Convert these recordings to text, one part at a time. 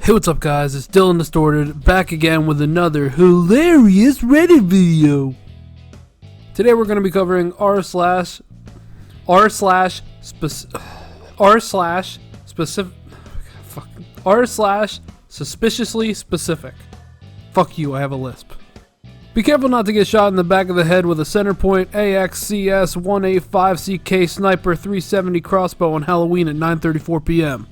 Hey, what's up guys, it's Dylan Distorted, back again with another hilarious Reddit video. Today we're going to be covering r slash suspiciously specific. Fuck you, I have a lisp. Be careful not to get shot in the back of the head with a center point AXCS 185CK Sniper 370 crossbow on Halloween at 9:34 p.m.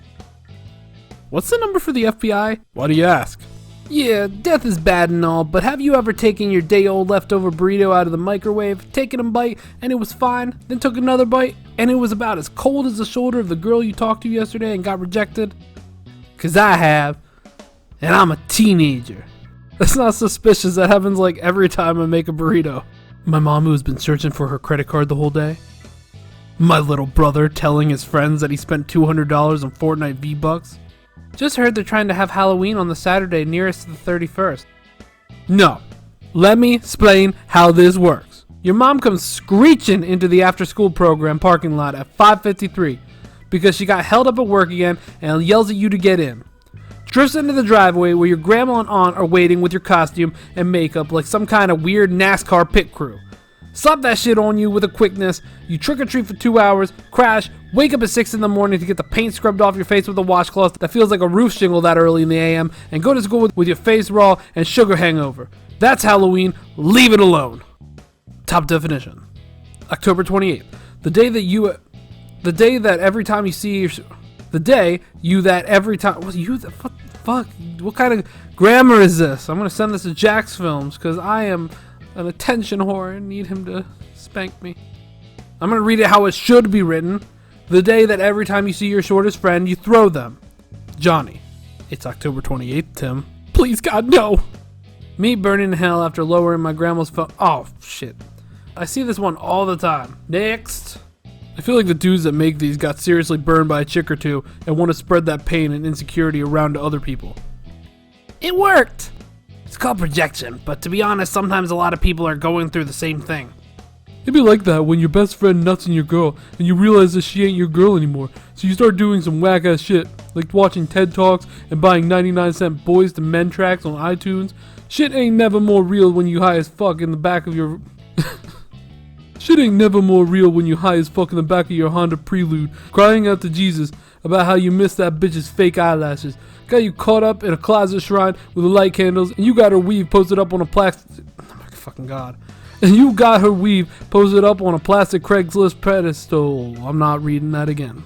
What's the number for the FBI? Why do you ask? Yeah, death is bad and all, but have you ever taken your day-old leftover burrito out of the microwave, taken a bite, and it was fine, then took another bite, and it was about as cold as the shoulder of the girl you talked to yesterday and got rejected? 'Cause I have, and I'm a teenager. That's not suspicious, that happens like every time I make a burrito. My mom who has been searching for her credit card the whole day. My little brother telling his friends that he spent $200 on Fortnite V-Bucks. Just heard they're trying to have Halloween on the Saturday nearest to the 31st. No. Let me explain how this works. Your mom comes screeching into the after-school program parking lot at 5:53 because she got held up at work again and yells at you to get in. Drifts into the driveway where your grandma and aunt are waiting with your costume and makeup like some kind of weird NASCAR pit crew. Slap that shit on you with a quickness, you trick-or-treat for 2 hours, crash, wake up at 6 in the morning to get the paint scrubbed off your face with a washcloth that feels like a roof shingle that early in the AM, and go to school with your face raw and sugar hangover. That's Halloween, leave it alone. Top definition. October 28th. The day that every time you see what kind of grammar is this? I'm gonna send this to Jack's Films, because I am an attention whore and need him to spank me. I'm gonna read it how it should be written. The day that every time you see your shortest friend, you throw them. Johnny. It's October 28th, Tim. Please, God, no. Me burning in hell after lowering my grandma's phone. Oh, shit. I see this one all the time. Next. I feel like the dudes that make these got seriously burned by a chick or two and want to spread that pain and insecurity around to other people. It worked! It's called projection, but to be honest, sometimes a lot of people are going through the same thing. It'd be like that when your best friend nuts on your girl and you realize that she ain't your girl anymore, so you start doing some whack ass shit, like watching TED Talks and buying 99-cent Boys to Men tracks on iTunes. Shit ain't never more real when you high as fuck in the back of your... Shit ain't never more real when you high as fuck in the back of your Honda Prelude, crying out to Jesus about how you missed that bitch's fake eyelashes. Got you caught up in a closet shrine with the light candles, and you got her weave posted up on a plastic... Oh my fucking God. And you got her weave posted up on a plastic Craigslist pedestal. I'm not reading that again.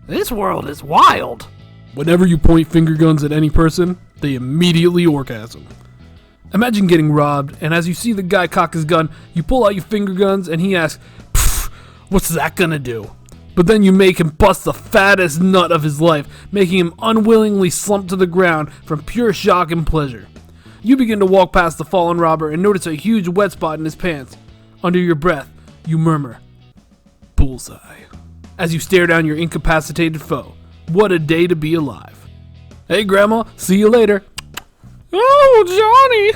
This world is wild. Whenever you point finger guns at any person, they immediately orgasm. Imagine getting robbed, and as you see the guy cock his gun, you pull out your finger guns, and he asks, "What's that gonna do?" But then you make him bust the fattest nut of his life, making him unwillingly slump to the ground from pure shock and pleasure. You begin to walk past the fallen robber and notice a huge wet spot in his pants. Under your breath, you murmur, "Bullseye," as you stare down your incapacitated foe. What a day to be alive. Hey Grandma, see you later. Oh, Johnny!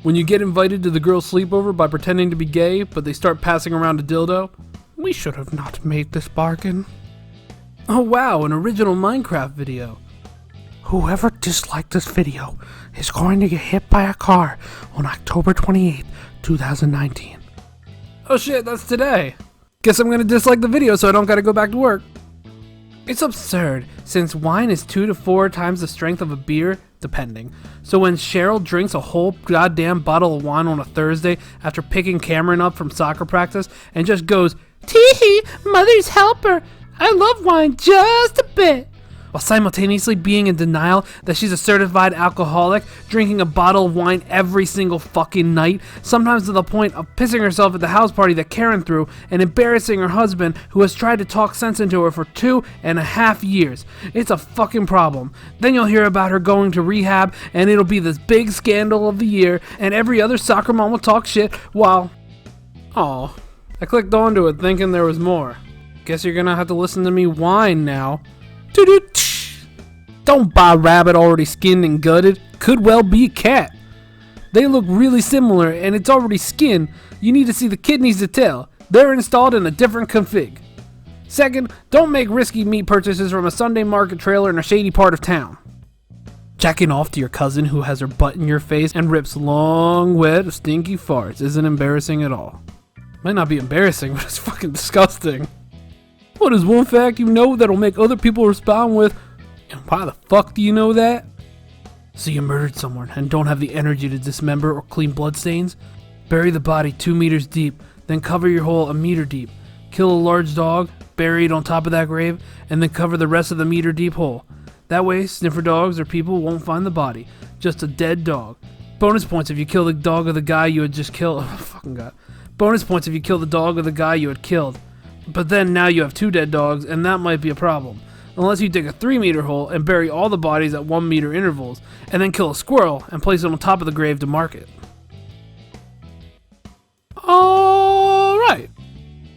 When you get invited to the girl's sleepover by pretending to be gay, but they start passing around a dildo, we should have not made this bargain. Oh wow, an original Minecraft video. Whoever disliked this video is going to get hit by a car on October 28th, 2019. Oh shit, that's today. Guess I'm gonna dislike the video so I don't gotta go back to work. It's absurd, since wine is 2 to 4 times the strength of a beer, depending. So when Cheryl drinks a whole goddamn bottle of wine on a Thursday after picking Cameron up from soccer practice and just goes, "Tee-hee, mother's helper, I love wine just a bit," while simultaneously being in denial that she's a certified alcoholic, drinking a bottle of wine every single fucking night, sometimes to the point of pissing herself at the house party that Karen threw and embarrassing her husband who has tried to talk sense into her for 2.5 years. It's a fucking problem. Then you'll hear about her going to rehab and it'll be this big scandal of the year and every other soccer mom will talk shit while... Oh, I clicked onto it thinking there was more. Guess you're gonna have to listen to me whine now. Don't buy a rabbit already skinned and gutted. Could well be a cat. They look really similar and it's already skinned. You need to see the kidneys to tell. They're installed in a different config. Second, don't make risky meat purchases from a Sunday market trailer in a shady part of town. Jacking off to your cousin who has her butt in your face and rips long, wet, stinky farts isn't embarrassing at all. Might not be embarrassing, but it's fucking disgusting. What is one fact you know that'll make other people respond with, and why the fuck do you know that? So you murdered someone and don't have the energy to dismember or clean bloodstains? Bury the body 2 meters deep, then cover your hole 1 meter deep. Kill a large dog, bury it on top of that grave, and then cover the rest of the meter deep hole. That way, sniffer dogs or people won't find the body. Just a dead dog. Bonus points if you kill the dog of the guy you had just killed. Oh, fucking God. Bonus points if you kill the dog of the guy you had killed. But then now you have 2 dead dogs, and that might be a problem. Unless you dig a 3-meter hole and bury all the bodies at 1-meter intervals, and then kill a squirrel and place it on top of the grave to mark it. Alright.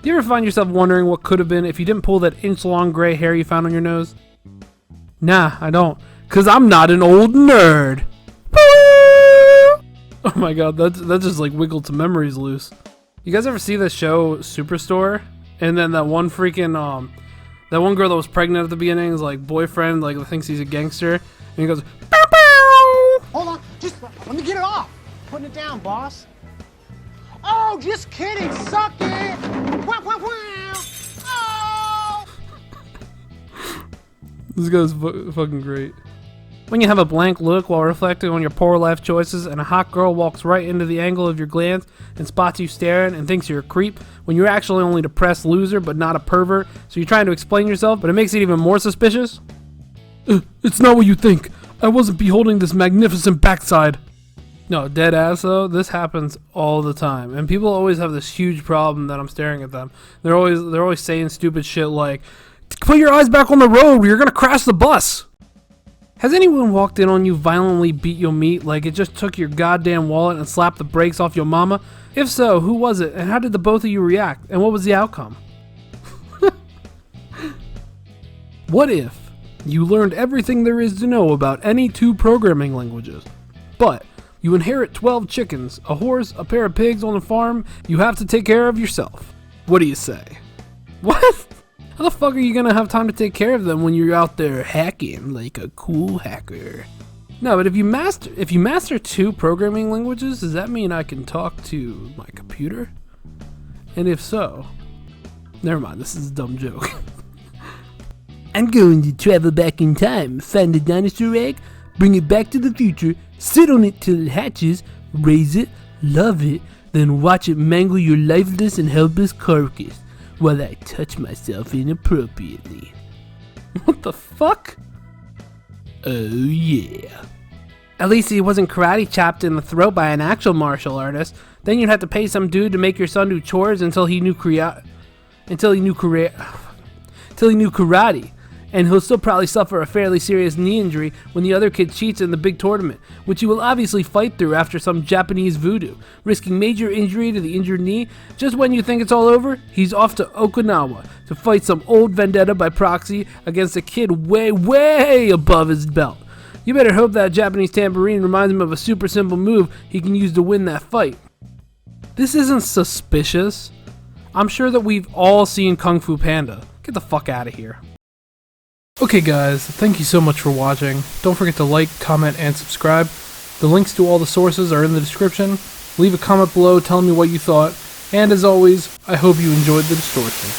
Do you ever find yourself wondering what could have been if you didn't pull that inch-long gray hair you found on your nose? Nah, I don't. 'Cause I'm not an old nerd. Oh my God, that just like wiggled some memories loose. You guys ever see the show Superstore? And then that one freaking, that one girl that was pregnant at the beginning is like boyfriend, like thinks he's a gangster. And he goes, bow, bow. Hold on, just let me get it off. Putting it down, boss. Oh, just kidding, suck it. Wow, wow, wow. Oh. This guy's fucking great. When you have a blank look while reflecting on your poor life choices and a hot girl walks right into the angle of your glance and spots you staring and thinks you're a creep when you're actually only a depressed loser but not a pervert, so you're trying to explain yourself but it makes it even more suspicious? It's not what you think. I wasn't beholding this magnificent backside. No, dead ass though, this happens all the time and people always have this huge problem that I'm staring at them. They're always saying stupid shit like, put your eyes back on the road or you're gonna crash the bus. Has anyone walked in on you, violently beat your meat like it just took your goddamn wallet and slapped the brakes off your mama? If so, who was it and how did the both of you react and what was the outcome? What if you learned everything there is to know about any 2 programming languages, but you inherit 12 chickens, a horse, a pair of pigs on a farm you have to take care of yourself? What do you say? What? How the fuck are you gonna have time to take care of them when you're out there hacking like a cool hacker? No, but if you master 2 programming languages, does that mean I can talk to my computer? And if so, never mind, this is a dumb joke. I'm going to travel back in time, find a dinosaur egg, bring it back to the future, sit on it till it hatches, raise it, love it, then watch it mangle your lifeless and helpless carcass while I touch myself inappropriately. What the fuck? Oh yeah. At least he wasn't karate chopped in the throat by an actual martial artist. Then you'd have to pay some dude to make your son do chores until he knew karate. And he'll still probably suffer a fairly serious knee injury when the other kid cheats in the big tournament, which he will obviously fight through after some Japanese voodoo, risking major injury to the injured knee. Just when you think it's all over, he's off to Okinawa to fight some old vendetta by proxy against a kid way, way above his belt. You better hope that Japanese tambourine reminds him of a super simple move he can use to win that fight. This isn't suspicious. I'm sure that we've all seen Kung Fu Panda. Get the fuck out of here. Okay guys, thank you so much for watching. Don't forget to like, comment, and subscribe. The links to all the sources are in the description. Leave a comment below telling me what you thought. And as always, I hope you enjoyed the distortion.